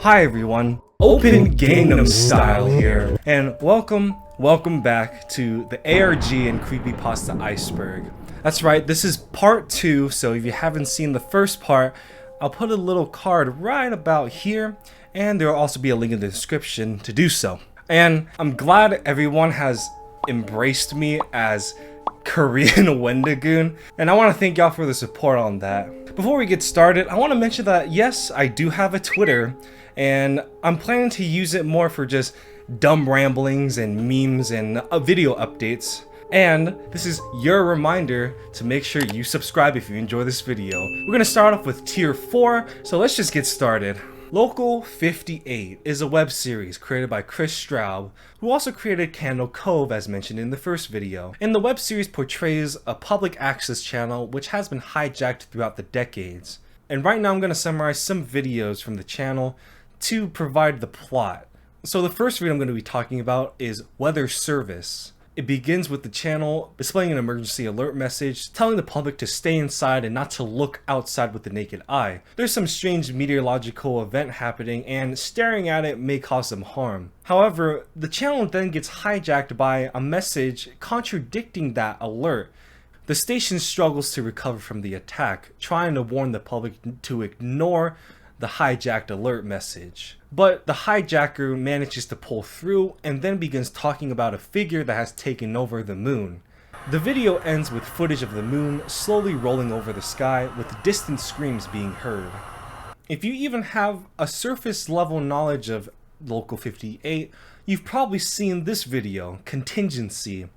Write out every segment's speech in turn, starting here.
Hi everyone, Open Gangnam Style here, and welcome back to the ARG and Creepypasta Iceberg. That's right, this is part 2, so if you haven't seen the first part, I'll put a little card right about here, and there will also be a link in the description to do so. And I'm glad everyone has embraced me as Korean Wendigoon, and I want to thank y'all for the support on that. Before we get started, I want to mention that yes, I do have a Twitter, and I'm planning to use it more for just dumb ramblings and memes and video updates. And this is your reminder to make sure you subscribe if you enjoy this video. We're gonna start off with tier 4, so let's just get started. Local 58 is a web series created by Chris Straub, who also created Candle Cove as mentioned in the first video. And the web series portrays a public access channel which has been hijacked throughout the decades. And right now I'm going to summarize some videos from the channel to provide the plot. So the first video I'm going to be talking about is Weather Service. It begins with the channel displaying an emergency alert message telling the public to stay inside and not to look outside with the naked eye. There's some strange meteorological event happening and staring at it may cause some harm. However, the channel then gets hijacked by a message contradicting that alert. The station struggles to recover from the attack, trying to warn the public to ignore the hijacked alert message. But the hijacker manages to pull through and then begins talking about a figure that has taken over the moon. The video ends with footage of the moon slowly rolling over the sky with distant screams being heard. If you even have a surface level knowledge of Local 58, you've probably seen this video, Contingency.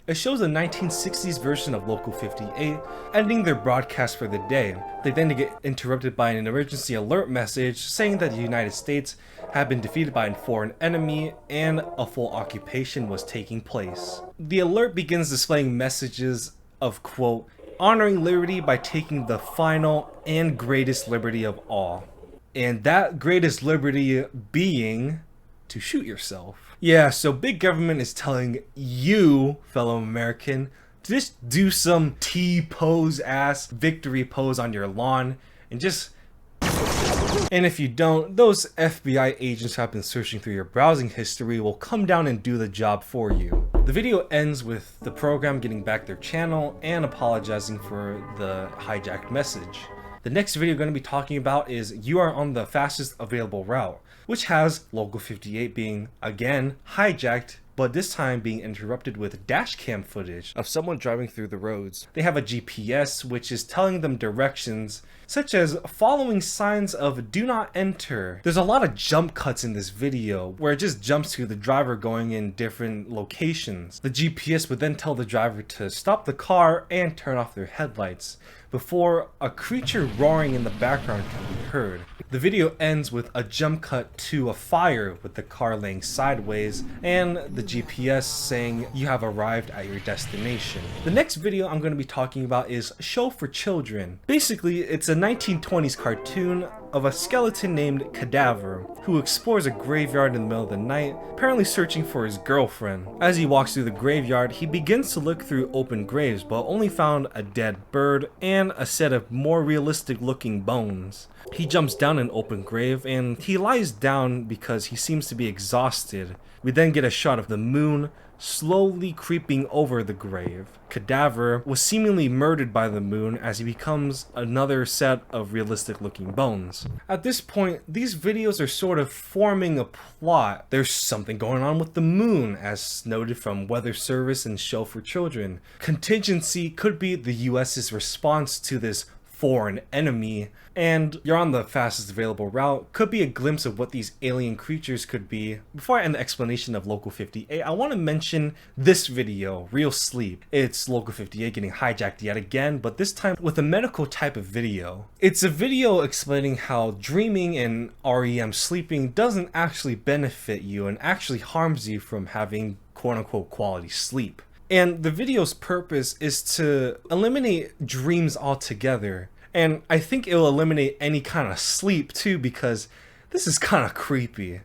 It shows a 1960s version of Local 58 ending their broadcast for the day. They then get interrupted by an emergency alert message saying that the United States had been defeated by a foreign enemy and a full occupation was taking place. The alert begins displaying messages of, quote, honoring liberty by taking the final and greatest liberty of all. And that greatest liberty being to shoot yourself. Yeah, so big government is telling you, fellow American, to just do some T-pose ass victory pose on your lawn and just... And if you don't, those FBI agents who have been searching through your browsing history will come down and do the job for you. The video ends with the program getting back their channel and apologizing for the hijacked message. The next video I'm going to be talking about is You Are on the Fastest Available Route, which has Local 58 being, again, hijacked, but this time being interrupted with dashcam footage of someone driving through the roads. They have a GPS which is telling them directions, such as following signs of do not enter. There's a lot of jump cuts in this video where it just jumps to the driver going in different locations. The GPS would then tell the driver to stop the car and turn off their headlights before a creature roaring in the background can be heard. The video ends with a jump cut to a fire with the car laying sideways and the GPS saying you have arrived at your destination. The next video I'm going to be talking about is Show for Children. Basically, it's a 1920s cartoon of a skeleton named Cadaver who explores a graveyard in the middle of the night, apparently searching for his girlfriend. As he walks through the graveyard, he begins to look through open graves but only found a dead bird and a set of more realistic looking bones. He jumps down an open grave and he lies down because he seems to be exhausted. We then get a shot of the moon slowly creeping over the grave. Cadaver was seemingly murdered by the moon as he becomes another set of realistic looking bones. At this point, these videos are sort of forming a plot. There's something going on with the moon, as noted from Weather Service and Show for Children. Contingency could be the US's response to this foreign enemy, and You're on the Fastest Available Route could be a glimpse of what these alien creatures could be. Before I end the explanation of Local 58, I want to mention this video, Real Sleep. It's Local 58 getting hijacked yet again, but this time with a medical type of video. It's a video explaining how dreaming and REM sleeping doesn't actually benefit you and actually harms you from having quote-unquote quality sleep. And the video's purpose is to eliminate dreams altogether. And I think it will eliminate any kind of sleep too, because this is kind of creepy.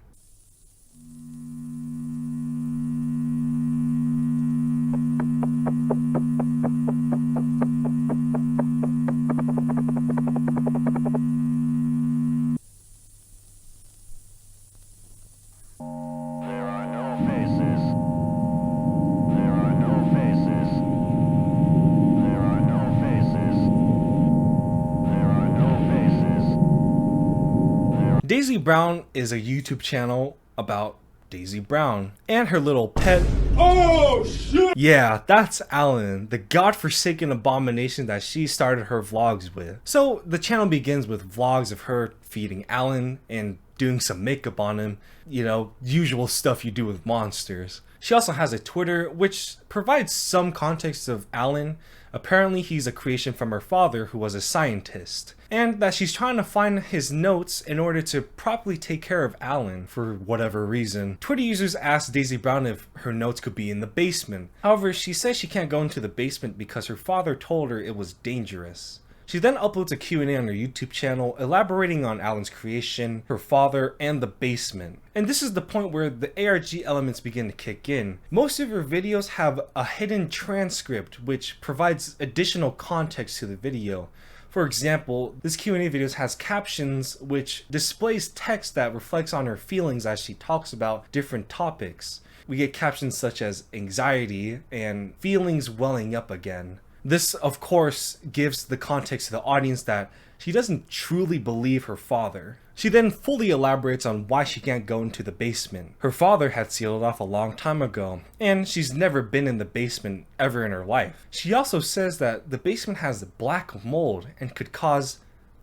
Daisy Brown is a YouTube channel about Daisy Brown and her little pet. Oh shit! Yeah, that's Alan, the godforsaken abomination that she started her vlogs with. So the channel begins with vlogs of her feeding Alan and doing some makeup on him, you know, usual stuff you do with monsters. She also has a Twitter, which provides some context of Alan. Apparently he's a creation from her father, who was a scientist, and that she's trying to find his notes in order to properly take care of Alan for whatever reason. Twitter users asked Daisy Brown if her notes could be in the basement. However, she says she can't go into the basement because her father told her it was dangerous. She then uploads a Q&A on her YouTube channel elaborating on Alan's creation, her father, and the basement. And this is the point where the ARG elements begin to kick in. Most of her videos have a hidden transcript which provides additional context to the video. For example, this Q&A video has captions which displays text that reflects on her feelings as she talks about different topics. We get captions such as anxiety and feelings welling up again. This, of course, gives the context to the audience that she doesn't truly believe her father. She then fully elaborates on why she can't go into the basement. Her father had sealed it off a long time ago, and she's never been in the basement ever in her life. She also says that the basement has black mold and could cause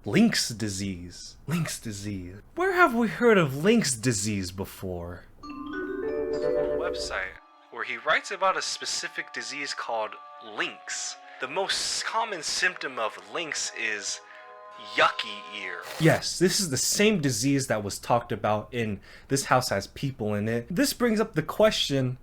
Lynx disease. Lynx disease. Where have we heard of Lynx disease before? Website where he writes about a specific disease called Lynx. The most common symptom of Lynx is yucky ear. Yes, this is the same disease that was talked about in This House Has People in It. This brings up the question,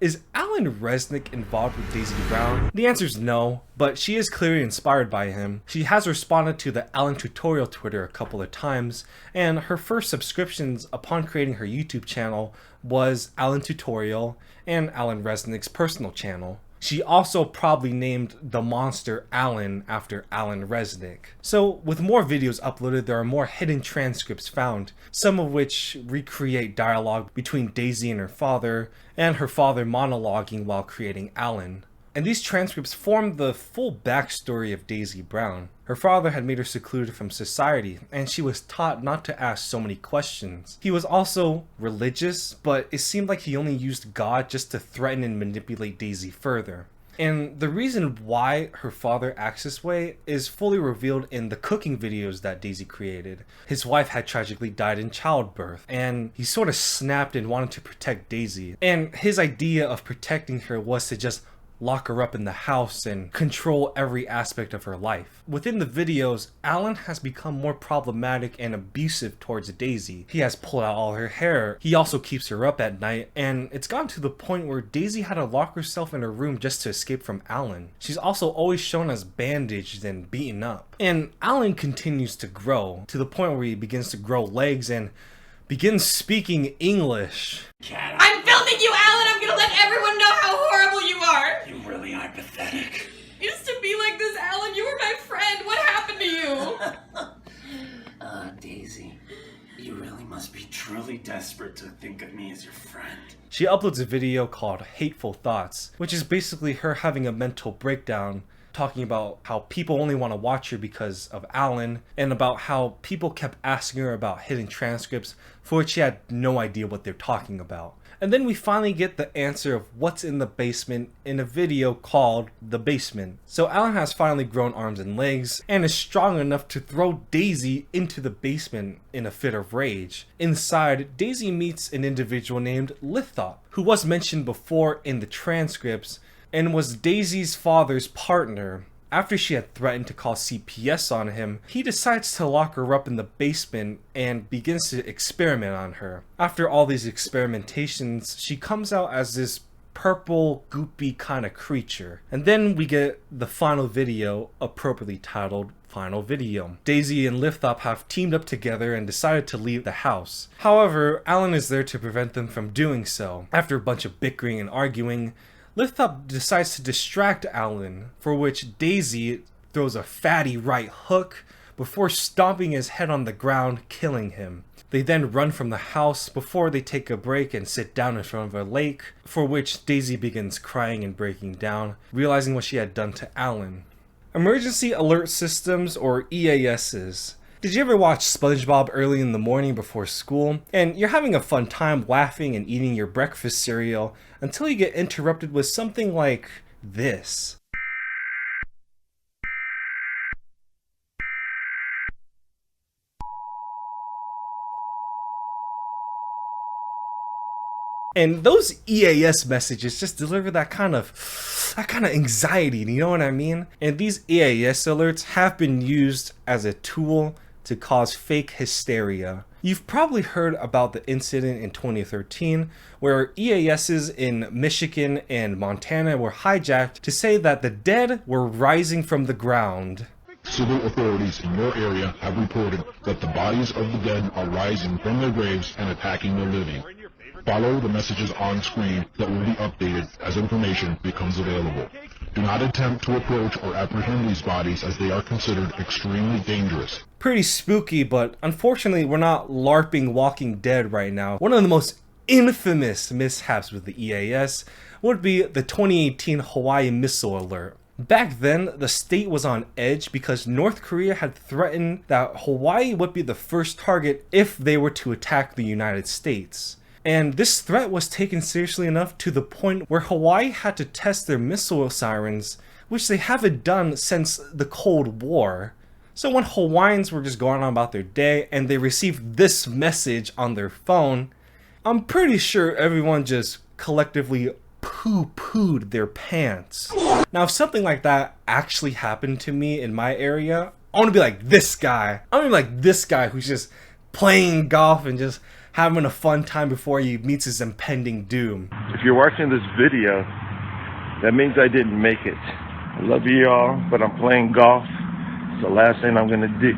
is Alan Resnick involved with Daisy Brown? The answer is no, but she is clearly inspired by him. She has responded to the Alan Tutorial Twitter a couple of times, and her first subscriptions upon creating her YouTube channel was Alan Tutorial and Alan Resnick's personal channel. She also probably named the monster Alan after Alan Resnick. So with more videos uploaded, there are more hidden transcripts found, some of which recreate dialogue between Daisy and her father monologuing while creating Alan. And these transcripts form the full backstory of Daisy Brown. Her father had made her secluded from society, and she was taught not to ask so many questions. He was also religious, but it seemed like he only used God just to threaten and manipulate Daisy further. And the reason why her father acts this way is fully revealed in the cooking videos that Daisy created. His wife had tragically died in childbirth, and he sort of snapped and wanted to protect Daisy. And his idea of protecting her was to just lock her up in the house and control every aspect of her life. Within the videos, Alan has become more problematic and abusive towards Daisy. He has pulled out all her hair. He also keeps her up at night, and it's gotten to the point where Daisy had to lock herself in her room just to escape from Alan. She's also always shown as bandaged and beaten up. And Alan continues to grow to the point where he begins to grow legs and begins speaking English. I'm filming you, Alan! I'm gonna let everyone know how horrible you are! You really are pathetic. You used to be like this, Alan! You were my friend! What happened to you? Daisy, you really must be truly desperate to think of me as your friend. She uploads a video called Hateful Thoughts, which is basically her having a mental breakdown, talking about how people only want to watch her because of Alan, and about how people kept asking her about hidden transcripts for which she had no idea what they're talking about. And then we finally get the answer of what's in the basement in a video called The Basement. So Alan has finally grown arms and legs and is strong enough to throw Daisy into the basement in a fit of rage. Inside, Daisy meets an individual named Lithop, who was mentioned before in the transcripts and was Daisy's father's partner. After she had threatened to call CPS on him, he decides to lock her up in the basement and begins to experiment on her. After all these experimentations, she comes out as this purple, goopy kind of creature. And then we get the final video, appropriately titled Final Video. Daisy and Lithop have teamed up together and decided to leave the house. However, Alan is there to prevent them from doing so. After a bunch of bickering and arguing, Lithop decides to distract Alan, for which Daisy throws a fatty right hook before stomping his head on the ground, killing him. They then run from the house before they take a break and sit down in front of a lake, for which Daisy begins crying and breaking down, realizing what she had done to Alan. Emergency Alert Systems, or EASs. Did you ever watch SpongeBob early in the morning before school, and you're having a fun time laughing and eating your breakfast cereal until you get interrupted with something like this? And those EAS messages just deliver that kind of anxiety, you know what I mean? And these EAS alerts have been used as a tool to cause fake hysteria. You've probably heard about the incident in 2013 where EASs in Michigan and Montana were hijacked to say that the dead were rising from the ground. Civil authorities in your area have reported that the bodies of the dead are rising from their graves and attacking the living. Follow the messages on screen that will be updated as information becomes available. Do not attempt to approach or apprehend these bodies as they are considered extremely dangerous. Pretty spooky, but unfortunately we're not LARPing Walking Dead right now. One of the most infamous mishaps with the EAS would be the 2018 Hawaii missile alert. Back then, the state was on edge because North Korea had threatened that Hawaii would be the first target if they were to attack the United States. And this threat was taken seriously enough to the point where Hawaii had to test their missile sirens, which they haven't done since the Cold War. So when Hawaiians were just going on about their day and they received this message on their phone, I'm pretty sure everyone just collectively poo-pooed their pants. Now, if something like that actually happened to me in my area, I want to be like this guy. I want to be like this guy who's just playing golf and just having a fun time before he meets his impending doom. If you're watching this video, that means I didn't make it. I love you all, but I'm playing golf. It's the last thing I'm gonna do.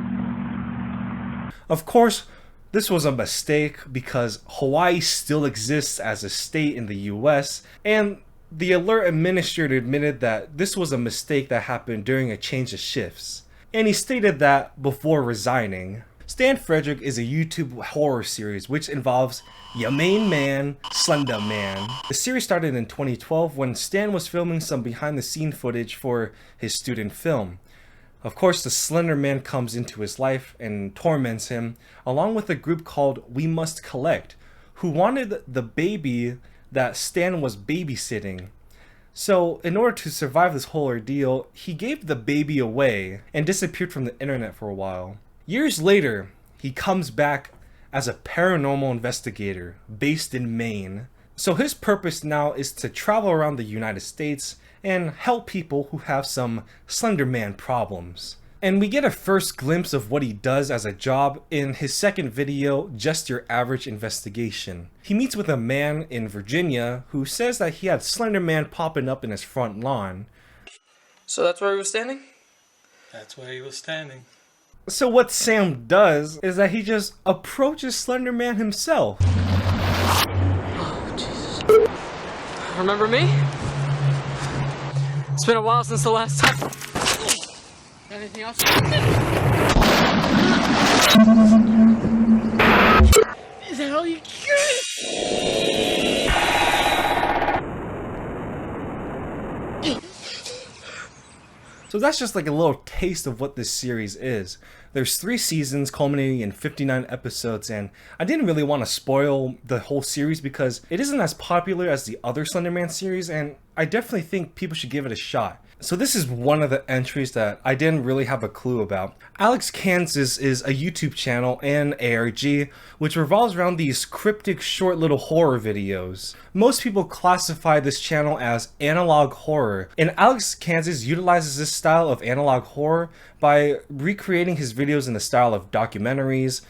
Of course, this was a mistake because Hawaii still exists as a state in the US, and the alert administrator admitted that this was a mistake that happened during a change of shifts. And he stated that before resigning. Stan Frederick is a YouTube horror series which involves your main man, Slender Man. The series started in 2012 when Stan was filming some behind the scene footage for his student film. Of course, the Slender Man comes into his life and torments him, along with a group called We Must Collect, who wanted the baby that Stan was babysitting. So, in order to survive this whole ordeal, he gave the baby away and disappeared from the internet for a while. Years later, he comes back as a paranormal investigator based in Maine. So his purpose now is to travel around the United States and help people who have some Slender Man problems. And we get a first glimpse of what he does as a job in his second video, Just Your Average Investigation. He meets with a man in Virginia who says that he had Slender Man popping up in his front lawn. So that's where he was standing? That's where he was standing. So what Sam does is that he just approaches Slender Man himself. Oh, Jesus. Remember me? It's been a while since the last time. Anything else? Is that all you get? So that's just like a little taste of what this series is. There's 3 seasons culminating in 59 episodes, and I didn't really want to spoil the whole series because it isn't as popular as the other Slender Man series, and I definitely think people should give it a shot. So this is one of the entries that I didn't really have a clue about. Alex Kansas is a YouTube channel and ARG, which revolves around these cryptic short little horror videos. Most people classify this channel as analog horror, and Alex Kansas utilizes this style of analog horror by recreating his videos in the style of documentaries,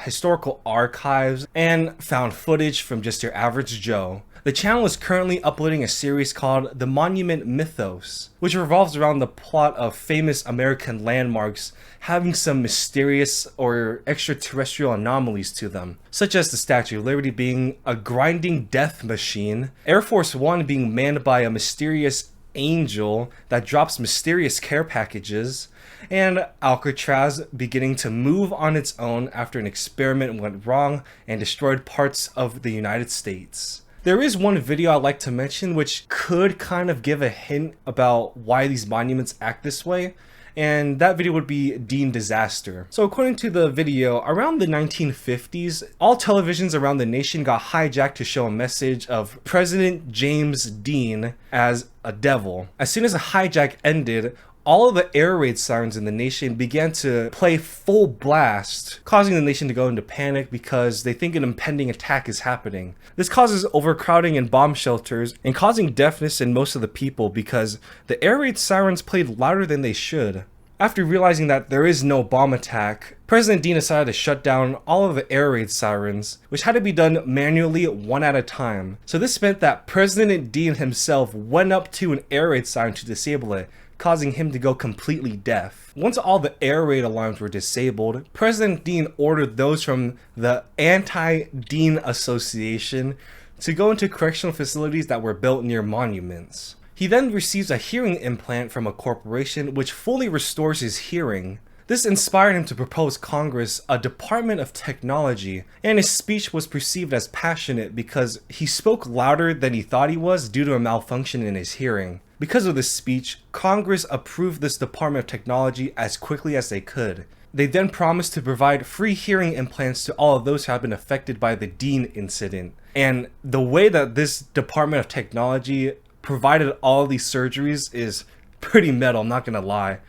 historical archives, and found footage from just your average Joe. The channel is currently uploading a series called The Monument Mythos, which revolves around the plot of famous American landmarks having some mysterious or extraterrestrial anomalies to them, such as the Statue of Liberty being a grinding death machine, Air Force One being manned by a mysterious angel that drops mysterious care packages, and Alcatraz beginning to move on its own after an experiment went wrong and destroyed parts of the United States. There is one video I'd like to mention which could kind of give a hint about why these monuments act this way, and that video would be deemed disaster. So according to the video, around the 1950s, all televisions around the nation got hijacked to show a message of President James Dean as a devil. As soon as the hijack ended, all of the air raid sirens in the nation began to play full blast, causing the nation to go into panic because they think an impending attack is happening. This causes overcrowding in bomb shelters and causing deafness in most of the people because the air raid sirens played louder than they should. After realizing that there is no bomb attack, President Dean decided to shut down all of the air raid sirens, which had to be done manually one at a time. So this meant that President Dean himself went up to an air raid siren to disable it, causing him to go completely deaf. Once all the air raid alarms were disabled, President Dean ordered those from the Anti-Dean Association to go into correctional facilities that were built near monuments. He then receives a hearing implant from a corporation which fully restores his hearing. This inspired him to propose Congress a Department of Technology, and his speech was perceived as passionate because he spoke louder than he thought he was due to a malfunction in his hearing. Because of this speech, Congress approved this Department of Technology as quickly as they could. They then promised to provide free hearing implants to all of those who have been affected by the Dean incident. And the way that this Department of Technology provided all these surgeries is pretty metal, I'm not gonna lie.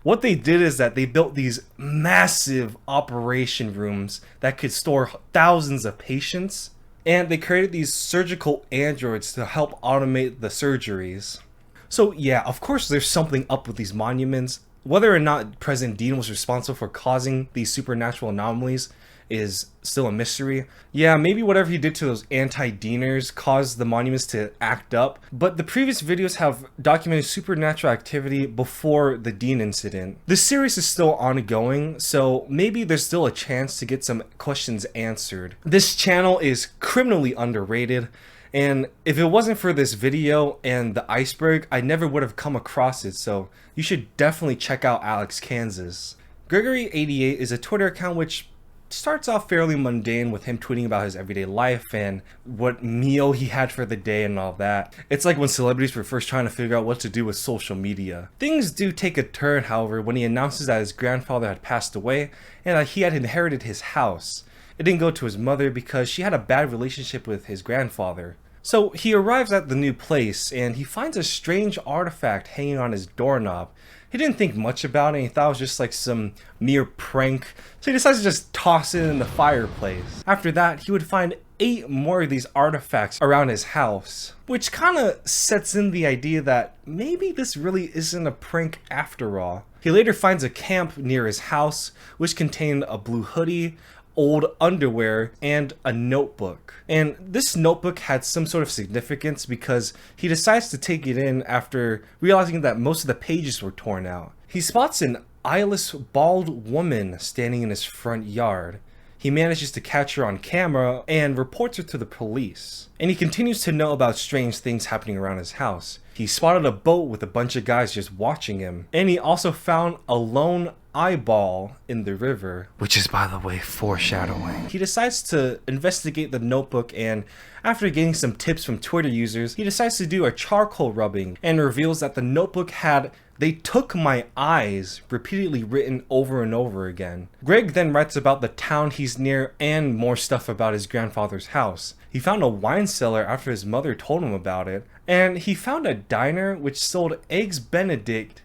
What they did is that they built these massive operation rooms that could store thousands of patients, and they created these surgical androids to help automate the surgeries. So yeah, of course there's something up with these monuments. Whether or not President Dean was responsible for causing these supernatural anomalies is still a mystery. Yeah, maybe whatever he did to those anti-Deaners caused the monuments to act up, but the previous videos have documented supernatural activity before the Dean incident. This series is still ongoing, so maybe there's still a chance to get some questions answered. This channel is criminally underrated, and if it wasn't for this video and the iceberg, I never would have come across it, so you should definitely check out Alex Kansas. Gregory88 is a Twitter account which starts off fairly mundane with him tweeting about his everyday life and what meal he had for the day and all that. It's like when celebrities were first trying to figure out what to do with social media. Things do take a turn, however, when he announces that his grandfather had passed away and that he had inherited his house. It didn't go to his mother because she had a bad relationship with his grandfather. So he arrives at the new place and he finds a strange artifact hanging on his doorknob. He didn't think much about it and he thought it was just like some mere prank, so he decides to just toss it in the fireplace. After that, he would find 8 more of these artifacts around his house, which kind of sets in the idea that maybe this really isn't a prank after all. He later finds a camp near his house which contained a blue hoodie, old underwear, and a notebook. And this notebook had some sort of significance because he decides to take it in after realizing that most of the pages were torn out. He spots an eyeless bald woman standing in his front yard. He manages to catch her on camera and reports her to the police. And he continues to know about strange things happening around his house. He spotted a boat with a bunch of guys just watching him. And he also found a lone eyeball in the river, which is, by the way, foreshadowing. He decides to investigate the notebook, and after getting some tips from Twitter users, he decides to do a charcoal rubbing and reveals that the notebook had "They took my eyes" repeatedly written over and over again. Greg then writes about the town he's near and more stuff about his grandfather's house. He found a wine cellar after his mother told him about it, and he found a diner which sold eggs Benedict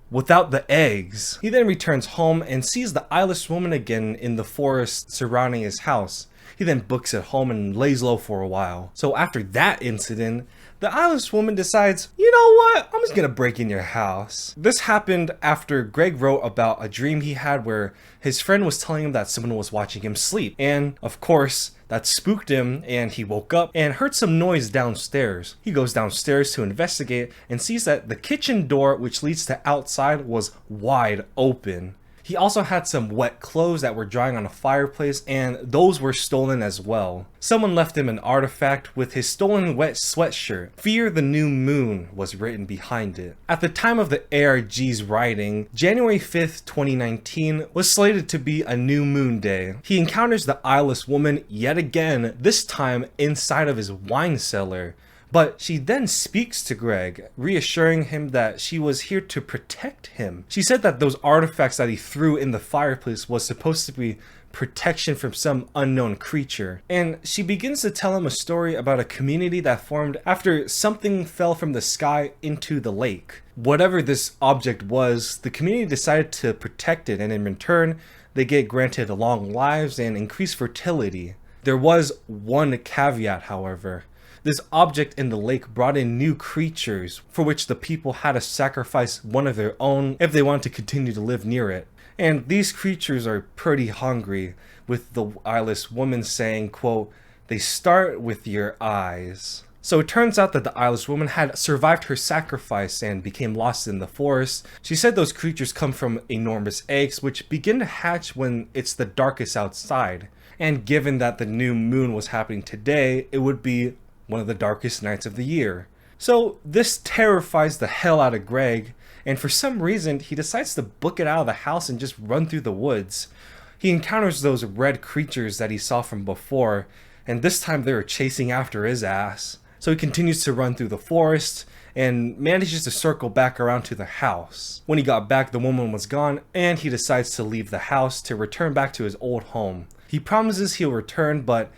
without the eggs. He then returns home and sees the eyeless woman again in the forest surrounding his house. He then books it home and lays low for a while. So after that incident, the eyeless woman decides, you know what, I'm just gonna break in your house. This happened after Greg wrote about a dream he had where his friend was telling him that someone was watching him sleep. And of course, that spooked him and he woke up and heard some noise downstairs. He goes downstairs to investigate and sees that the kitchen door, which leads to outside, was wide open. He also had some wet clothes that were drying on a fireplace, and those were stolen as well. Someone left him an artifact with his stolen wet sweatshirt. "Fear the New Moon" was written behind it. At the time of the ARG's writing, January 5th, 2019 was slated to be a new moon day. He encounters the eyeless woman yet again, this time inside of his wine cellar. But she then speaks to Greg, reassuring him that she was here to protect him. She said that those artifacts that he threw in the fireplace was supposed to be protection from some unknown creature. And she begins to tell him a story about a community that formed after something fell from the sky into the lake. Whatever this object was, the community decided to protect it, and in return, they get granted long lives and increased fertility. There was one caveat, however. This object in the lake brought in new creatures for which the people had to sacrifice one of their own if they wanted to continue to live near it. And these creatures are pretty hungry, with the eyeless woman saying, quote, "They start with your eyes." So it turns out that the eyeless woman had survived her sacrifice and became lost in the forest. She said those creatures come from enormous eggs which begin to hatch when it's the darkest outside. And given that the new moon was happening today, it would be one of the darkest nights of the year. So this terrifies the hell out of Greg, and for some reason he decides to book it out of the house and just run through the woods. He encounters those red creatures that he saw from before, and this time they were chasing after his ass. So he continues to run through the forest and manages to circle back around to the house. When he got back, the woman was gone, and he decides to leave the house to return back to his old home. He promises he'll return, but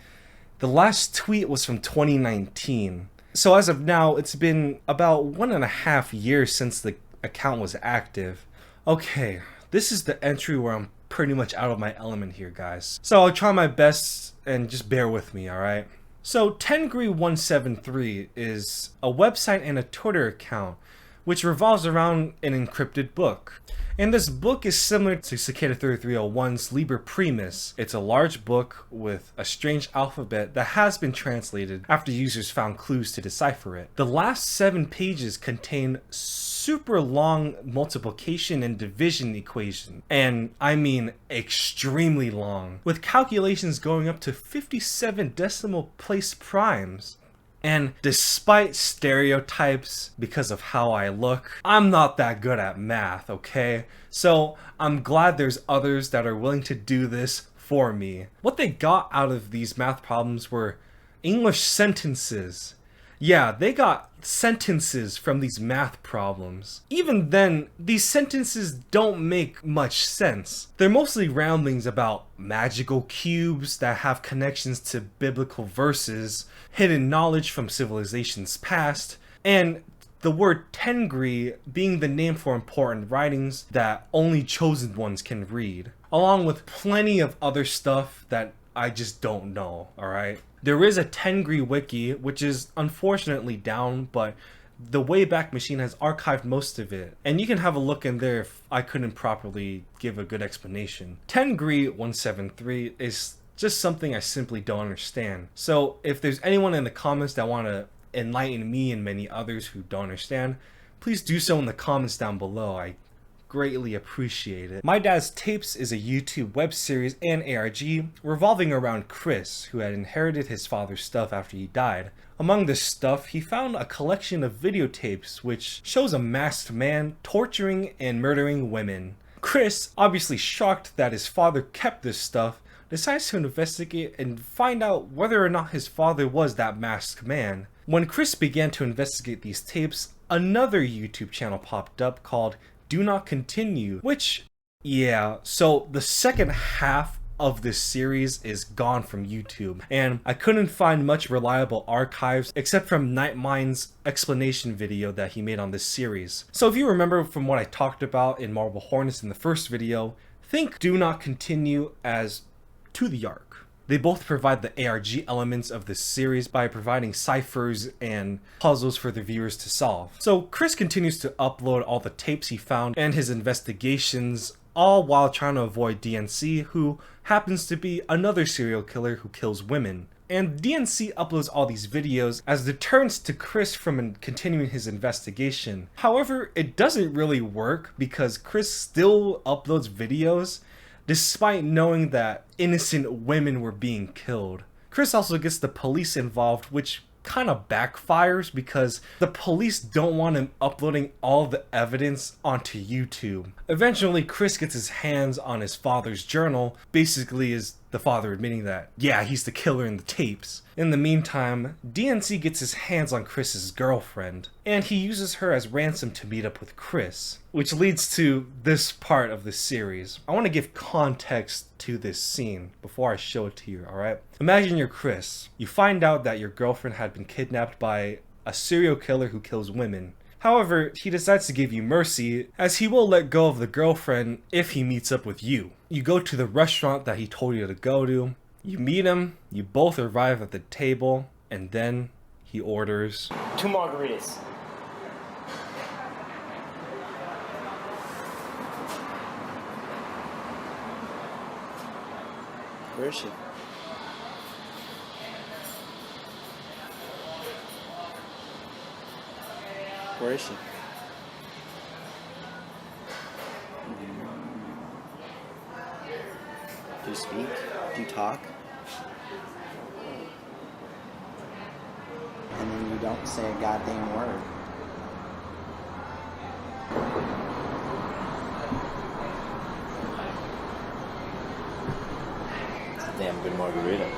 the last tweet was from 2019. So as of now, it's been about 1.5 years since the account was active. Okay, this is the entry where I'm pretty much out of my element here, guys. So I'll try my best and just bear with me, alright? So Tengree173 is a website and a Twitter account which revolves around an encrypted book. And this book is similar to Cicada 3301's Liber Primus. It's a large book with a strange alphabet that has been translated after users found clues to decipher it. The last 7 pages contain super long multiplication and division equation, and I mean extremely long, with calculations going up to 57 decimal place primes. And despite stereotypes because of how I look, I'm not that good at math, okay? So I'm glad there's others that are willing to do this for me. What they got out of these math problems were English sentences. Yeah, they got sentences from these math problems. Even then, these sentences don't make much sense. They're mostly ramblings about magical cubes that have connections to biblical verses, hidden knowledge from civilizations past, and the word Tengree being the name for important writings that only chosen ones can read, along with plenty of other stuff that I just don't know, alright? There is a Tengree wiki, which is unfortunately down, but the Wayback Machine has archived most of it, and you can have a look in there if I couldn't properly give a good explanation. Tengree173 is just something I simply don't understand. So if there's anyone in the comments that want to enlighten me and many others who don't understand, please do so in the comments down below. I greatly appreciate it. My Dad's Tapes is a YouTube web series and ARG revolving around Chris, who had inherited his father's stuff after he died. Among this stuff, he found a collection of videotapes which shows a masked man torturing and murdering women. Chris, obviously shocked that his father kept this stuff, decides to investigate and find out whether or not his father was that masked man. When Chris began to investigate these tapes, another YouTube channel popped up called Do Not Continue, which, yeah, so the second half of this series is gone from YouTube, and I couldn't find much reliable archives except from Nightmind's explanation video that he made on this series. So if you remember from what I talked about in Marble Hornets in the first video, think Do Not Continue as To the Ark. They both provide the ARG elements of this series by providing ciphers and puzzles for the viewers to solve. So Chris continues to upload all the tapes he found and his investigations, all while trying to avoid DNC, who happens to be another serial killer who kills women. And DNC uploads all these videos as deterrence to Chris from continuing his investigation. However, it doesn't really work because Chris still uploads videos despite knowing that innocent women were being killed. Chris also gets the police involved, which kind of backfires because the police don't want him uploading all the evidence onto YouTube. Eventually, Chris gets his hands on his father's journal, basically is the father admitting that, yeah, he's the killer in the tapes. In the meantime, DNC gets his hands on Chris's girlfriend, and he uses her as ransom to meet up with Chris, which leads to this part of the series. I want to give context to this scene before I show it to you, alright? Imagine you're Chris. You find out that your girlfriend had been kidnapped by a serial killer who kills women. However, he decides to give you mercy, as he will let go of the girlfriend if he meets up with you. You go to the restaurant that he told you to go to, you meet him, you both arrive at the table, and then he orders 2 margaritas. Where is she? Where is she? Do you speak? Do you talk? And then you don't say a goddamn word. It's a damn good margarita.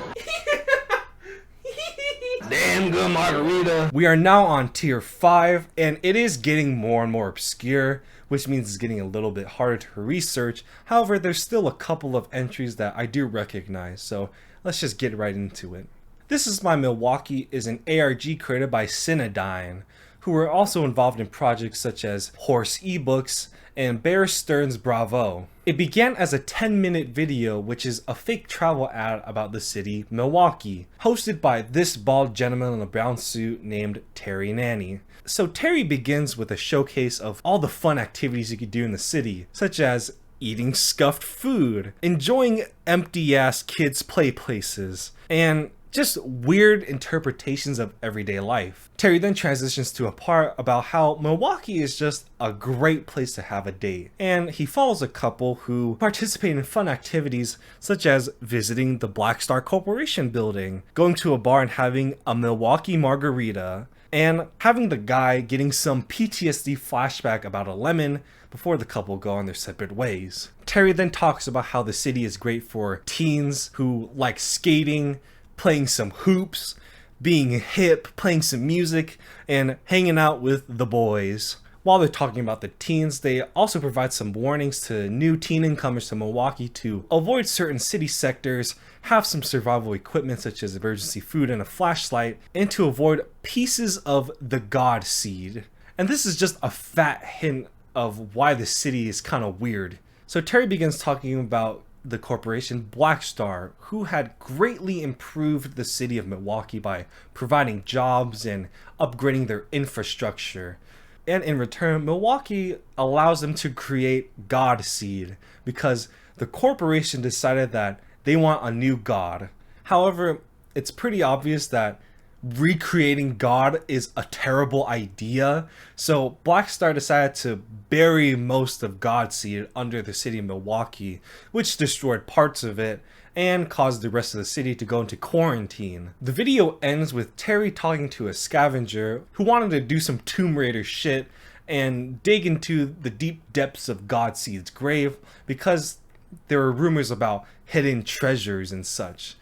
damn good margarita. We are now on tier 5, and it is getting more and more obscure, which means it's getting a little bit harder to research. However, there's still a couple of entries that I do recognize, so let's just get right into it. This Is My Milwaukee is an ARG created by Cinedyne, who were also involved in projects such as Horse eBooks and Bear Stearns Bravo. It began as a 10-minute video, which is a fake travel ad about the city Milwaukee, hosted by this bald gentleman in a brown suit named Terry Nanny. So Terry begins with a showcase of all the fun activities you could do in the city, such as eating scuffed food, enjoying empty-ass kids' play places, and just weird interpretations of everyday life. Terry then transitions to a part about how Milwaukee is just a great place to have a date, and he follows a couple who participate in fun activities such as visiting the Black Star Corporation building, going to a bar and having a Milwaukee margarita, and having the guy getting some PTSD flashback about a lemon before the couple go on their separate ways. Terry then talks about how the city is great for teens who like skating, playing some hoops, being hip, playing some music, and hanging out with the boys. While they're talking about the teens, they also provide some warnings to new teen incomers to Milwaukee to avoid certain city sectors, have some survival equipment such as emergency food and a flashlight, and to avoid pieces of the God Seed. And this is just a fat hint of why the city is kind of weird. So Terry begins talking about the corporation Black Star, who had greatly improved the city of Milwaukee by providing jobs and upgrading their infrastructure. And in return, Milwaukee allows them to create God Seed because the corporation decided that they want a new god. However, it's pretty obvious that recreating God is a terrible idea, so Black Star decided to bury most of Godseed under the city of Milwaukee, which destroyed parts of it and caused the rest of the city to go into quarantine. The video ends with Terry talking to a scavenger who wanted to do some Tomb Raider shit and dig into the deep depths of Godseed's grave because there were rumors about hidden treasures and such.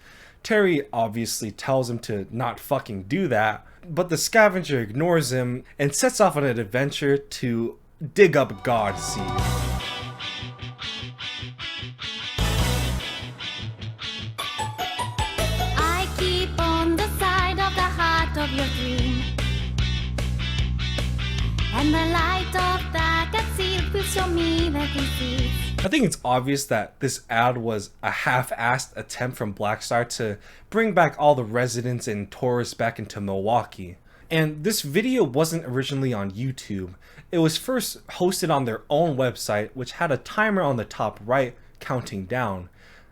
Terry obviously tells him to not fucking do that, but the scavenger ignores him and sets off on an adventure to dig up Godseed. I keep on the side of the heart of your dream, and the light of that Godseed will show me that he sees. I think it's obvious that this ad was a half-assed attempt from Black Star to bring back all the residents and tourists back into Milwaukee. And this video wasn't originally on YouTube. It was first hosted on their own website, which had a timer on the top right counting down.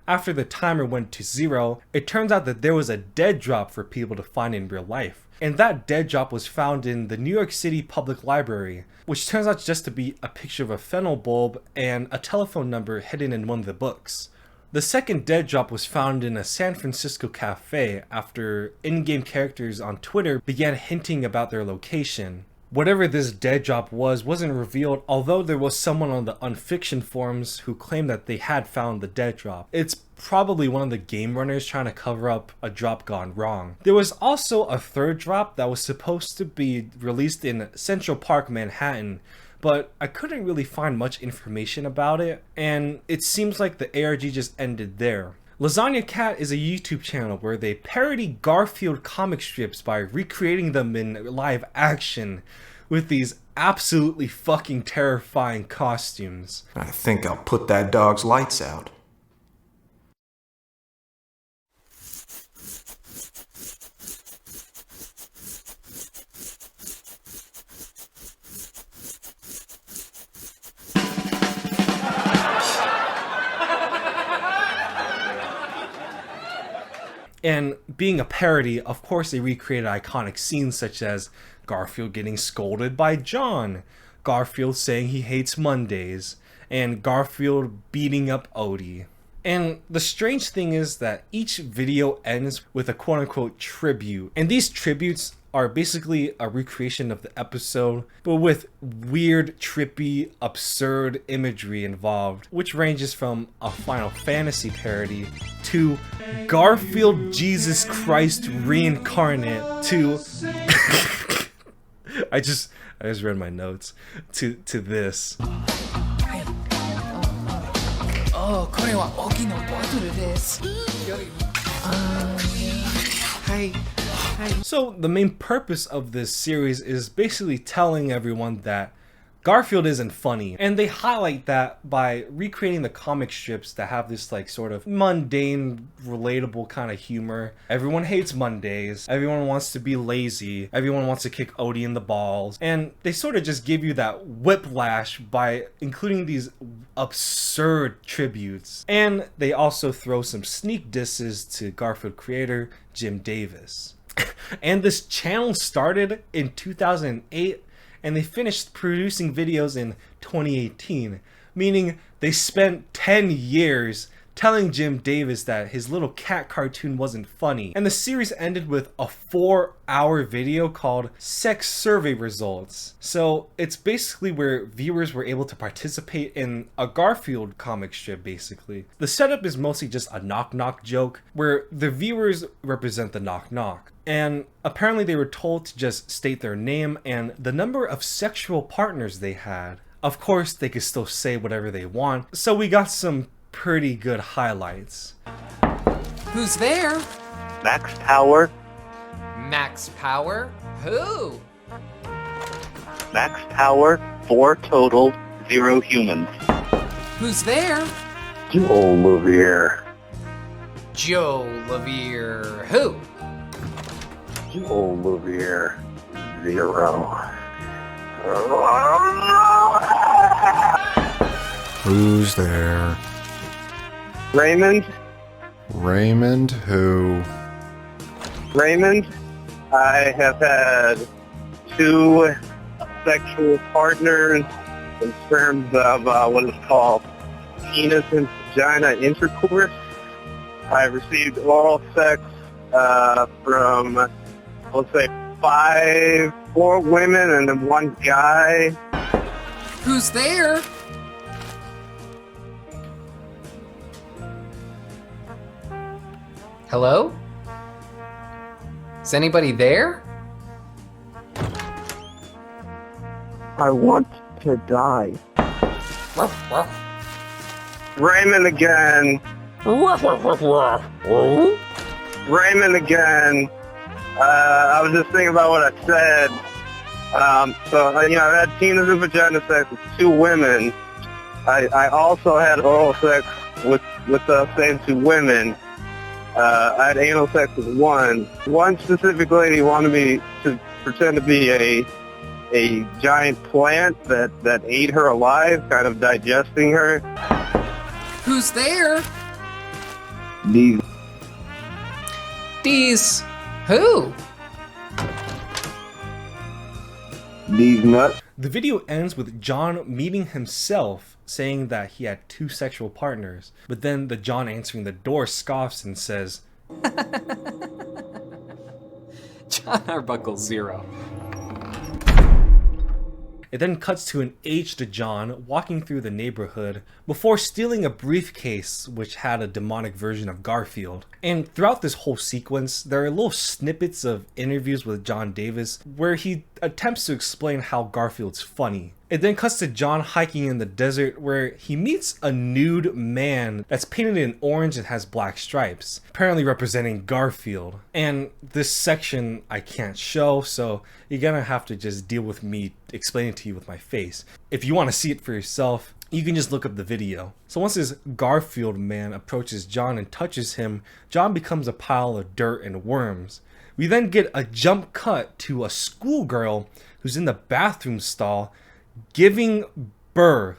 After the timer went to 0, it turns out that there was a dead drop for people to find in real life. And that dead drop was found in the New York City Public Library, which turns out just to be a picture of a fennel bulb and a telephone number hidden in one of the books. The second dead drop was found in a San Francisco cafe after in-game characters on Twitter began hinting about their location. Whatever this dead drop wasn't revealed, although there was someone on the Unfiction forums who claimed that they had found the dead drop. It's probably one of the game runners trying to cover up a drop gone wrong. There was also a third drop that was supposed to be released in Central Park, Manhattan, but I couldn't really find much information about it, and it seems like the ARG just ended there. Lasagna Cat is a YouTube channel where they parody Garfield comic strips by recreating them in live action with these absolutely fucking terrifying costumes. I think I'll put that dog's lights out. And being a parody, of course they recreated iconic scenes such as Garfield getting scolded by John, Garfield saying he hates Mondays, and Garfield beating up Odie. And the strange thing is that each video ends with a quote-unquote tribute, and these tributes are basically a recreation of the episode, but with weird, trippy, absurd imagery involved, which ranges from a Final Fantasy parody to Garfield Jesus Christ reincarnate to I just read my notes to this. これは沖のボトルです。はい。 So the main purpose of this series is basically telling everyone that Garfield isn't funny, and they highlight that by recreating the comic strips that have this like sort of mundane, relatable kind of humor. Everyone hates Mondays, everyone wants to be lazy, everyone wants to kick Odie in the balls, and they sort of just give you that whiplash by including these absurd tributes. And they also throw some sneak disses to Garfield creator Jim Davis. And this channel started in 2008 and they finished producing videos in 2018, meaning they spent 10 years telling Jim Davis that his little cat cartoon wasn't funny. And the series ended with a 4-hour video called Sex Survey Results. So it's basically where viewers were able to participate in a Garfield comic strip basically. The setup is mostly just a knock-knock joke where the viewers represent the knock-knock. And apparently they were told to just state their name and the number of sexual partners they had. Of course, they could still say whatever they want, so we got some pretty good highlights. Who's there? Max Power. Max Power? Who? Max Power, 4 total, 0 humans. Who's there? Joe Levere. Joe Levere. Who? Joe Levere, 0. Who's there? Raymond. Raymond who? Raymond. I have had 2 sexual partners in terms of what is called penis and vagina intercourse. I've received oral sex from, let's say, 4 women and then 1 guy. Who's there? Hello? Is anybody there? I want to die. Raymond again. Raymond again. I was just thinking about what I said. I've had penis and vagina sex with 2 women. I also had oral sex with the same 2 women. I had anal sex with 1. One specific lady wanted me to pretend to be a giant plant that ate her alive, kind of digesting her. Who's there? These who? These nuts. The video ends with John meeting himself, saying that he had 2 sexual partners, but then the John answering the door scoffs and says, John Arbuckle 0. It then cuts to an aged John walking through the neighborhood before stealing a briefcase which had a demonic version of Garfield. And throughout this whole sequence, there are little snippets of interviews with John Davis where he attempts to explain how Garfield's funny. It then cuts to John hiking in the desert where he meets a nude man that's painted in orange and has black stripes, apparently representing Garfield. And this section I can't show, so you're gonna have to just deal with me explaining to you with my face. If you want to see it for yourself, you can just look up the video. So once this Garfield man approaches John and touches him, John becomes a pile of dirt and worms. We then get a jump cut to a schoolgirl who's in the bathroom stall giving birth.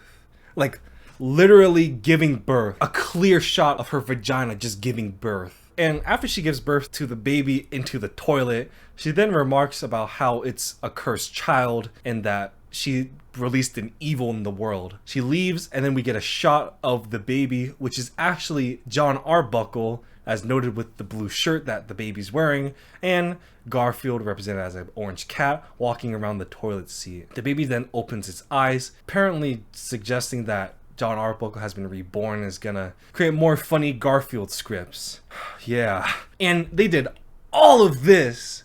Like, literally giving birth. A clear shot of her vagina just giving birth. And after she gives birth to the baby into the toilet, she then remarks about how it's a cursed child and that she released an evil in the world. She leaves, and then we get a shot of the baby, which is actually John Arbuckle, as noted with the blue shirt that the baby's wearing, and Garfield represented as an orange cat walking around the toilet seat. The baby then opens its eyes, apparently suggesting that John Arbuckle has been reborn and is gonna create more funny Garfield scripts. Yeah. And they did all of this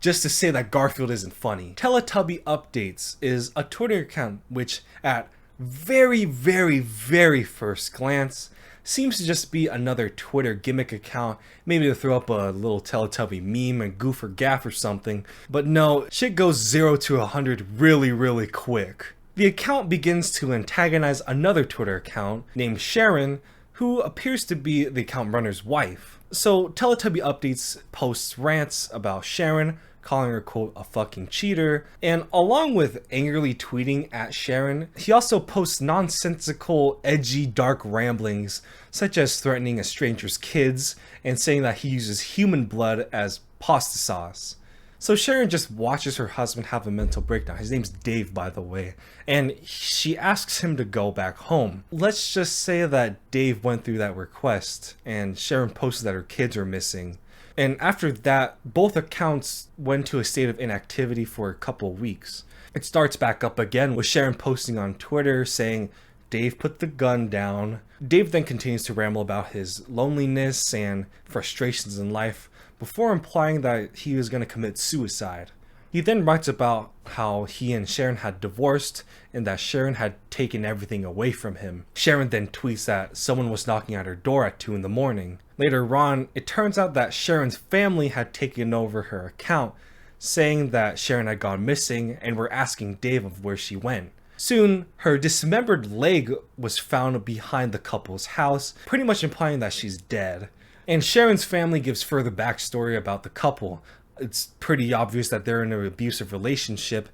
just to say that Garfield isn't funny. Teletubby Updates is a Twitter account which, at very, very, very first glance, seems to just be another Twitter gimmick account, maybe to throw up a little Teletubby meme and goof or gaff or something. But no, shit goes 0 to 100 really, really quick. The account begins to antagonize another Twitter account named Sharon, who appears to be the account runner's wife. So Teletubby Updates posts rants about Sharon, calling her, quote, a fucking cheater, and along with angrily tweeting at Sharon, he also posts nonsensical, edgy, dark ramblings, such as threatening a stranger's kids and saying that he uses human blood as pasta sauce. So Sharon just watches her husband have a mental breakdown. His name's Dave, by the way, and she asks him to go back home. Let's just say that Dave went through that request, and Sharon posted that her kids are missing. And after that, both accounts went to a state of inactivity for a couple weeks. It starts back up again with Sharon posting on Twitter saying, Dave put the gun down. Dave then continues to ramble about his loneliness and frustrations in life before implying that he was going to commit suicide. He then writes about how he and Sharon had divorced and that Sharon had taken everything away from him. Sharon then tweets that someone was knocking at her door at 2 a.m. Later on, it turns out that Sharon's family had taken over her account, saying that Sharon had gone missing and were asking Dave of where she went. Soon, her dismembered leg was found behind the couple's house, pretty much implying that she's dead. And Sharon's family gives further backstory about the couple. It's pretty obvious that they're in an abusive relationship,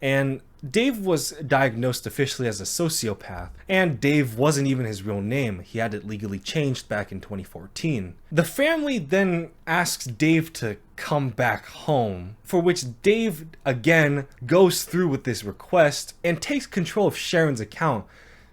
and Dave was diagnosed officially as a sociopath, and Dave wasn't even his real name. He had it legally changed back in 2014. The family then asks Dave to come back home, for which Dave again goes through with this request and takes control of Sharon's account,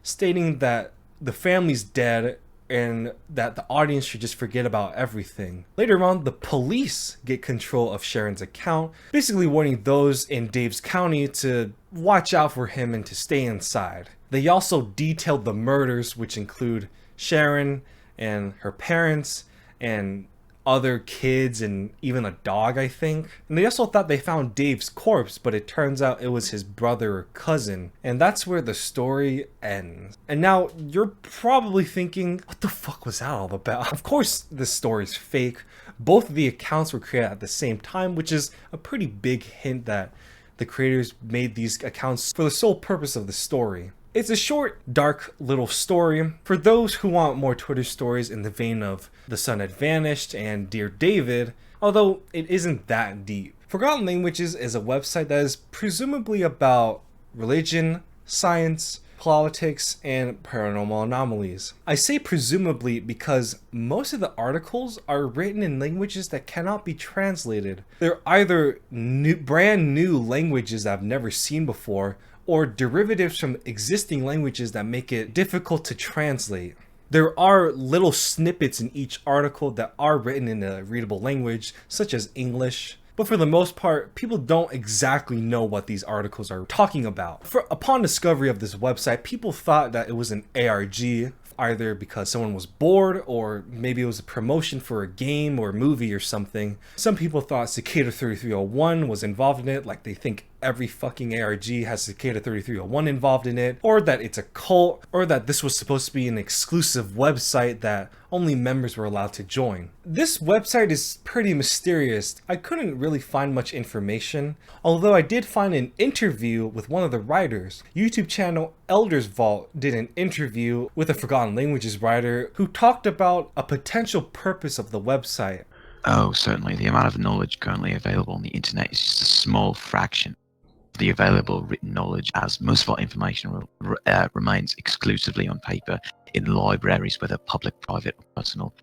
stating that the family's dead and that the audience should just forget about everything. Later on, the police get control of Sharon's account, basically warning those in Dave's county to watch out for him and to stay inside. They also detailed the murders, which include Sharon and her parents and other kids and even a dog, I think. And they also thought they found Dave's corpse, but it turns out it was his brother or cousin. And that's where the story ends. And now you're probably thinking, what the fuck was that all about? Of course, this story's fake. Both of the accounts were created at the same time, which is a pretty big hint that the creators made these accounts for the sole purpose of the story. It's a short, dark little story for those who want more Twitter stories in the vein of The Sun Had Vanished and Dear David, although it isn't that deep. Forgotten Languages is a website that is presumably about religion, science, politics, and paranormal anomalies. I say presumably because most of the articles are written in languages that cannot be translated. They're either brand new languages that I've never seen before, or derivatives from existing languages that make it difficult to translate. There are little snippets in each article that are written in a readable language, such as English, but for the most part, people don't exactly know what these articles are talking about. Upon discovery of this website, people thought that it was an ARG, either because someone was bored or maybe it was a promotion for a game or movie or something. Some people thought Cicada 3301 was involved in it, like they think every fucking ARG has Cicada 3301 involved in it, or that it's a cult, or that this was supposed to be an exclusive website that only members were allowed to join. This website is pretty mysterious. I couldn't really find much information, although I did find an interview with one of the writers. YouTube channel Elder's Vault did an interview with a Forgotten Languages writer who talked about a potential purpose of the website. Oh, certainly. The amount of knowledge currently available on the internet is just a small fraction of the available written knowledge, as most of our information remains exclusively on paper in libraries, whether public, private, or personal.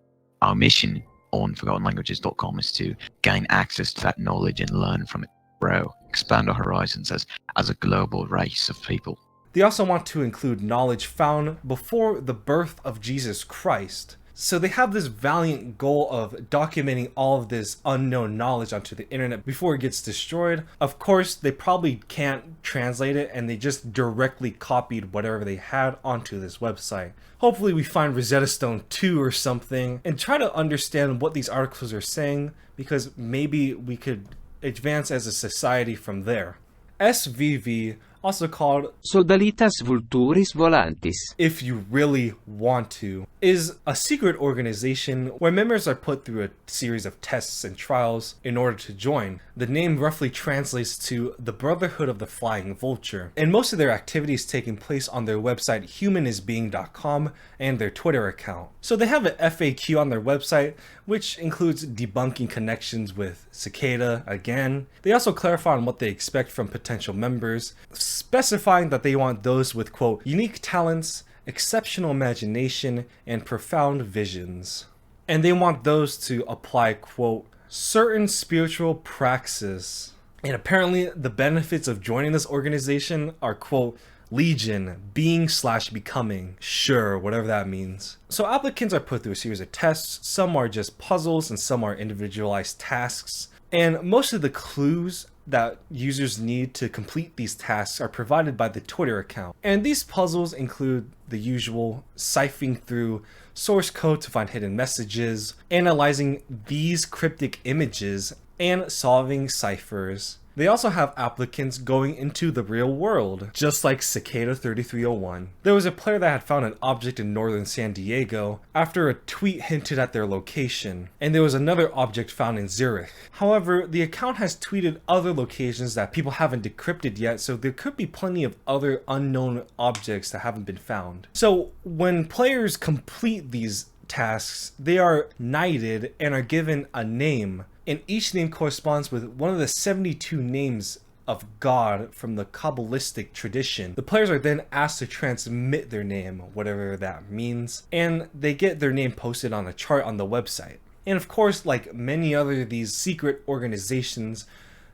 Our mission on ForgottenLanguages.com is to gain access to that knowledge and learn from it, grow, expand our horizons as a global race of people. They also want to include knowledge found before the birth of Jesus Christ. So they have this valiant goal of documenting all of this unknown knowledge onto the internet before it gets destroyed. Of course, they probably can't translate it, and they just directly copied whatever they had onto this website. Hopefully we find Rosetta Stone 2 or something and try to understand what these articles are saying, because maybe we could advance as a society from there. SVV, also called Soldalitas Vulturis Volantis, if you really want to, is a secret organization where members are put through a series of tests and trials in order to join. The name roughly translates to the Brotherhood of the Flying Vulture, and most of their activities taking place on their website humanisbeing.com and their Twitter account. So they have an FAQ on their website, which includes debunking connections with Cicada again. They also clarify on what they expect from potential members, specifying that they want those with, quote, unique talents, exceptional imagination, and profound visions. And they want those to apply, quote, certain spiritual praxis. And apparently the benefits of joining this organization are, quote, legion, being/becoming, sure, whatever that means. So applicants are put through a series of tests. Some are just puzzles and some are individualized tasks. And most of the clues that users need to complete these tasks are provided by the Twitter account. And these puzzles include the usual siphoning through source code to find hidden messages, analyzing these cryptic images, and solving ciphers. They also have applicants going into the real world, just like Cicada 3301. There was a player that had found an object in northern San Diego after a tweet hinted at their location, and there was another object found in Zurich. However, the account has tweeted other locations that people haven't decrypted yet, so there could be plenty of other unknown objects that haven't been found. So when players complete these tasks, they are knighted and are given a name, and each name corresponds with one of the 72 names of God from the Kabbalistic tradition. The players are then asked to transmit their name, whatever that means, and they get their name posted on a chart on the website. And of course, like many other of these secret organizations,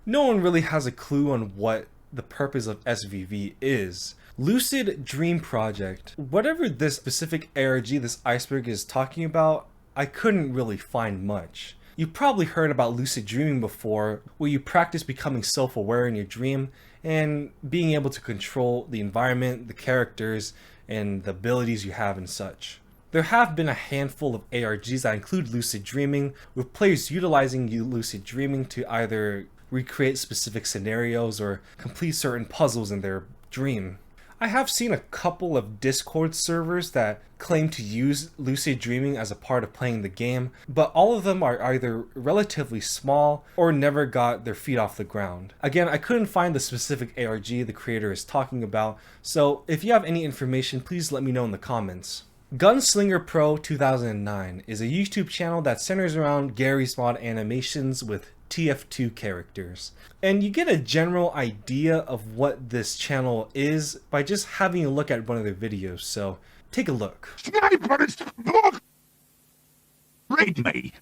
no one really has a clue on what the purpose of SVV is. Lucid Dream Project. Whatever this specific ARG, this iceberg, is talking about, I couldn't really find much. You've probably heard about lucid dreaming before, where you practice becoming self-aware in your dream and being able to control the environment, the characters, and the abilities you have and such. There have been a handful of ARGs that include lucid dreaming, with players utilizing lucid dreaming to either recreate specific scenarios or complete certain puzzles in their dream. I have seen a couple of Discord servers that claim to use lucid dreaming as a part of playing the game, but all of them are either relatively small or never got their feet off the ground. Again, I couldn't find the specific ARG the creator is talking about, so if you have any information, please let me know in the comments. Gunslinger Pro 2009 is a YouTube channel that centers around Garry's Mod animations with TF2 characters. And you get a general idea of what this channel is by just having a look at one of their videos, so take a look. Read me.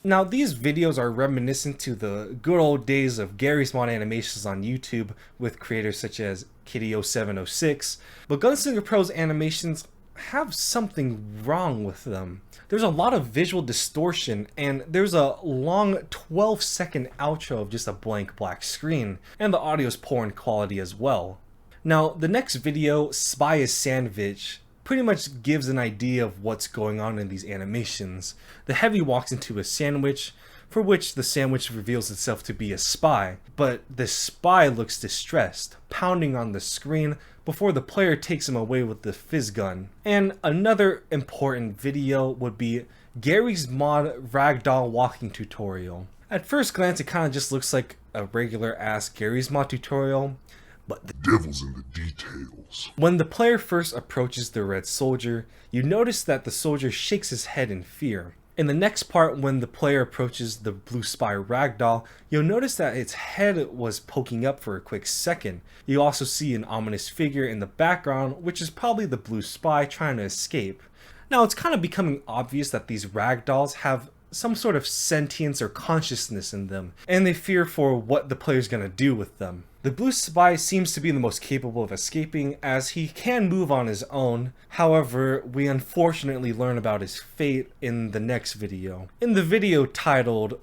Now these videos are reminiscent to the good old days of Garry's Mod animations on YouTube with creators such as Kitty0706, but Gunslinger Pro's animations have something wrong with them. There's a lot of visual distortion, and there's a long 12-second outro of just a blank black screen, and the audio is poor in quality as well. Now, the next video, Spy a Sandwich, pretty much gives an idea of what's going on in these animations. The heavy walks into a sandwich, for which the sandwich reveals itself to be a spy, but the spy looks distressed, pounding on the screen before the player takes him away with the fizz gun. And another important video would be Gary's Mod Ragdoll Walking Tutorial. At first glance, it kind of just looks like a regular ass Gary's Mod tutorial, but the devil's in the details. When the player first approaches the red soldier, you notice that the soldier shakes his head in fear. In the next part, when the player approaches the blue spy ragdoll, you'll notice that its head was poking up for a quick second. You also see an ominous figure in the background, which is probably the blue spy trying to escape. Now, it's kind of becoming obvious that these ragdolls have some sort of sentience or consciousness in them, and they fear for what the player's gonna do with them. The blue spy seems to be the most capable of escaping, as he can move on his own. However, we unfortunately learn about his fate in the next video. In the video titled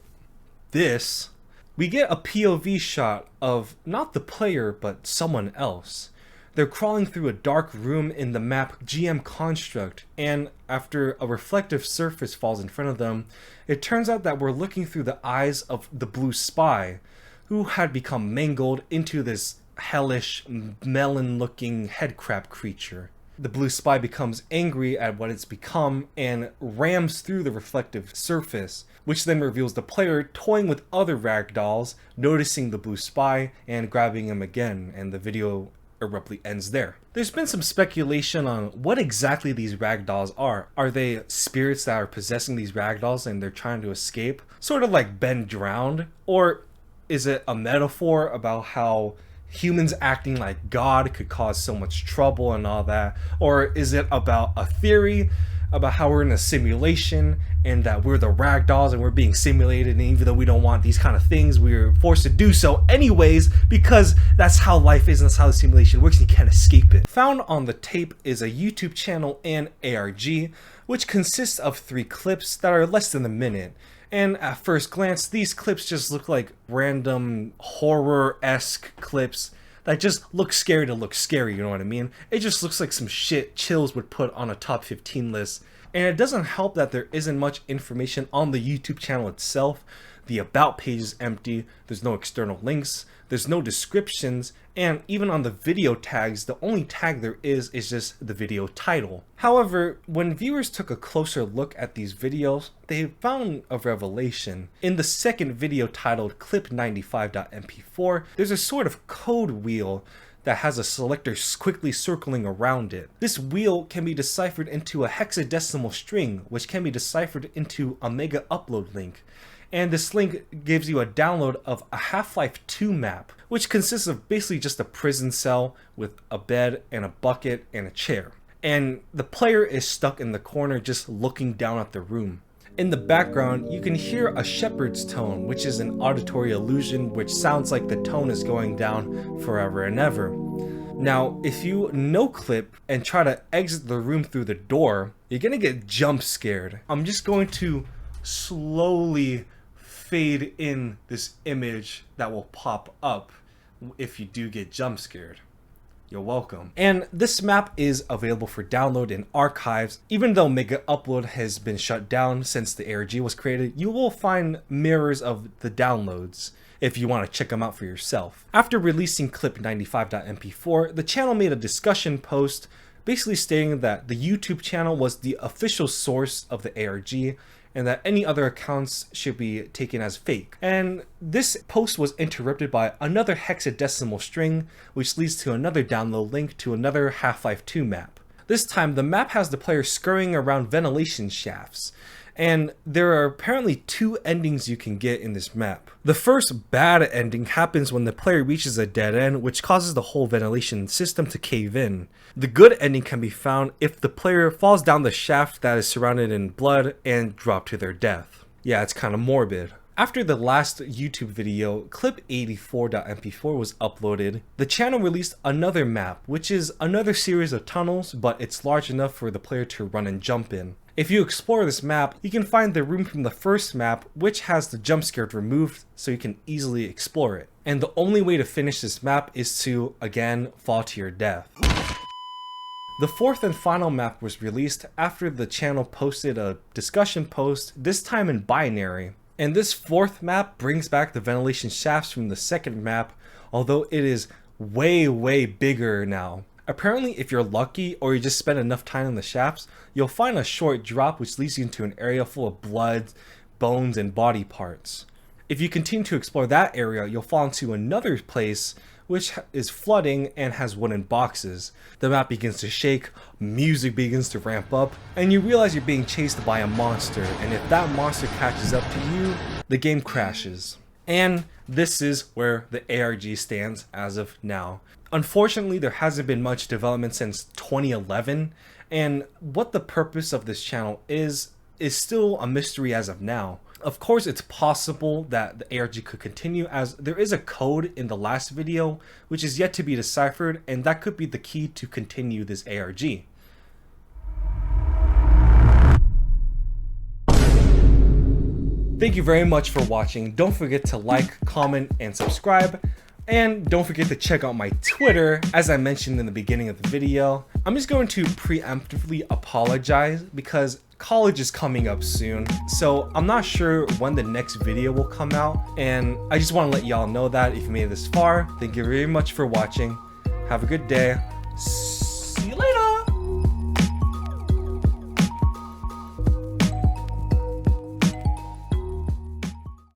This, we get a POV shot of not the player but someone else. They're crawling through a dark room in the map GM Construct, and after a reflective surface falls in front of them, it turns out that we're looking through the eyes of the blue spy, who had become mangled into this hellish, melon-looking headcrab creature. The blue spy becomes angry at what it's become and rams through the reflective surface, which then reveals the player toying with other ragdolls, noticing the blue spy and grabbing him again, and the video abruptly ends there. There's been some speculation on what exactly these ragdolls are. Are they spirits that are possessing these ragdolls and they're trying to escape? Sort of like Ben drowned? Or is it a metaphor about how humans acting like God could cause so much trouble and all that? Or is it about a theory about how we're in a simulation and that we're the ragdolls and we're being simulated, and even though we don't want these kind of things, we're forced to do so anyways because that's how life is and that's how the simulation works and you can't escape it. Found on the tape is a YouTube channel and ARG, which consists of 3 clips that are less than a minute. And at first glance, these clips just look like random horror-esque clips that just look scary to look scary, you know what I mean? It just looks like some shit Chills would put on a top 15 list. And it doesn't help that there isn't much information on the YouTube channel itself. The about page is empty, there's no external links, there's no descriptions, and even on the video tags, the only tag there is just the video title. However, when viewers took a closer look at these videos, they found a revelation. In the second video titled clip95.mp4, there's a sort of code wheel that has a selector quickly circling around it. This wheel can be deciphered into a hexadecimal string, which can be deciphered into a mega upload link. And this link gives you a download of a Half-Life 2 map, which consists of basically just a prison cell with a bed and a bucket and a chair. And the player is stuck in the corner just looking down at the room. In the background, you can hear a shepherd's tone, which is an auditory illusion which sounds like the tone is going down forever and ever. Now, if you no-clip and try to exit the room through the door, you're gonna get jump scared. I'm just going to slowly fade in this image that will pop up if you do get jump scared. You're welcome. And this map is available for download in archives. Even though Mega Upload has been shut down since the ARG was created, you will find mirrors of the downloads if you want to check them out for yourself. After releasing clip95.mp4, the channel made a discussion post basically stating that the YouTube channel was the official source of the ARG and that any other accounts should be taken as fake. And this post was interrupted by another hexadecimal string, which leads to another download link to another Half-Life 2 map. This time, the map has the player scurrying around ventilation shafts, and there are apparently 2 endings you can get in this map. The first bad ending happens when the player reaches a dead end, which causes the whole ventilation system to cave in. The good ending can be found if the player falls down the shaft that is surrounded in blood and drop to their death. Yeah, it's kind of morbid. After the last YouTube video, clip84.mp4 was uploaded, the channel released another map, which is another series of tunnels, but it's large enough for the player to run and jump in. If you explore this map, you can find the room from the first map, which has the jump scare removed, so you can easily explore it. And the only way to finish this map is to, again, fall to your death. The fourth and final map was released after the channel posted a discussion post, this time in binary. And this fourth map brings back the ventilation shafts from the second map, although it is way bigger now. Apparently, if you're lucky or you just spend enough time in the shafts, you'll find a short drop which leads you into an area full of blood, bones, and body parts. If you continue to explore that area, you'll fall into another place which is flooding and has wooden boxes. The map begins to shake, music begins to ramp up, and you realize you're being chased by a monster, and if that monster catches up to you, the game crashes. And this is where the ARG stands as of now. Unfortunately, there hasn't been much development since 2011, and what the purpose of this channel is still a mystery as of now. Of course, it's possible that the ARG could continue, as there is a code in the last video which is yet to be deciphered, and that could be the key to continue this ARG. Thank you very much for watching. Don't forget to like, comment, and subscribe. And don't forget to check out my Twitter, as I mentioned in the beginning of the video. I'm just going to preemptively apologize because college is coming up soon, so I'm not sure when the next video will come out, and I just want to let y'all know that if you made it this far. Thank you very much for watching. Have a good day.